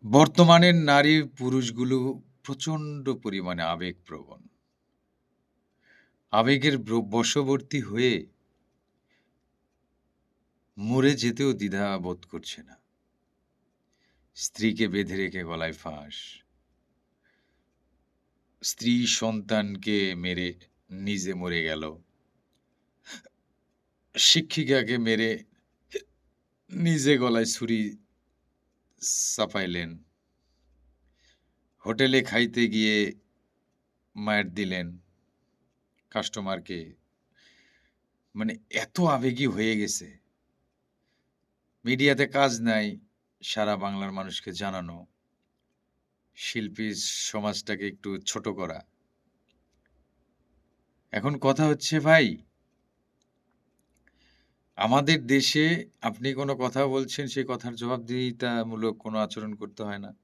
বর্তমানের নারী পুরুষগুলো প্রচণ্ড পরিমাণে আবেগপ্রবণ। আবেগের বশবর্তী হয়ে মরে যেতেও দ্বিধা বোধ করছে না। স্ত্রীকে বেঁধে রেখে গলায় ফাঁস। স্ত্রী সন্তানকে মেরে নিজে মরে গেল। শিক্ষিকাকে মেরে নিজে গলায় ছুরি চাপাইলেন। হোটেলে খাইতে গিয়ে মাইর দিলেন কাস্টমারকে। মানে এত আবেগী হয়ে গেছে। মিডিয়াতে কাজ নাই সারা বাংলার মানুষকে জানানো। শিল্পী সমাজটাকে একটু ছোট করা। এখন কথা হচ্ছে ভাই আমাদের দেশে আপনি কোনো কথা বলছেন, সেই কথার জবাবদিহিতামূলক কোনো আচরণ করতে হয় না।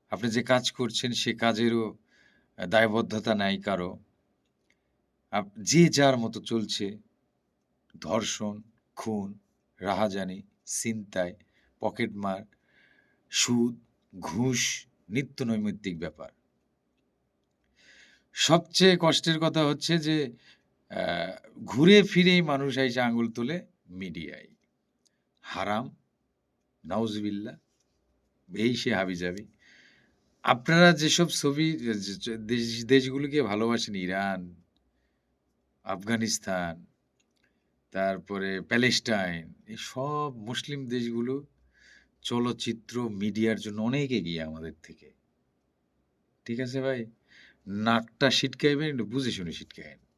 আপনি যে কাজ করছেন, সে কাজেরও দায়বদ্ধতা নাই কারো। যে যার মতো চলছে। ধর্ষণ, খুন, রাহাজানি, ছিনতাই, পকেটমার, সুদ, ঘুষ নিত্যনৈমিত্তিক ব্যাপার। সবচেয়ে কষ্টের কথা হচ্ছে যে আ ঘুরে ফিরেই মানুষ আইসা আঙুল তোলে মিডিয়ায়। হারাম, নাউজুবিল্লাহ, এই সে হাবিজাবি। আপনারা যেসব ছবি যে যে যে দেশগুলোকে ভালোবাসেন ইরান, আফগানিস্তান, তারপরে প্যালেস্টাইন, এই সব মুসলিম দেশগুলো চলচ্চিত্র, মিডিয়ার জন্য অনেক এগিয়ে আমাদের থেকে। ঠিক আছে ভাই? নাকটা সিটকাইবেন, একটু বুঝে শুনে সিটকায়েন।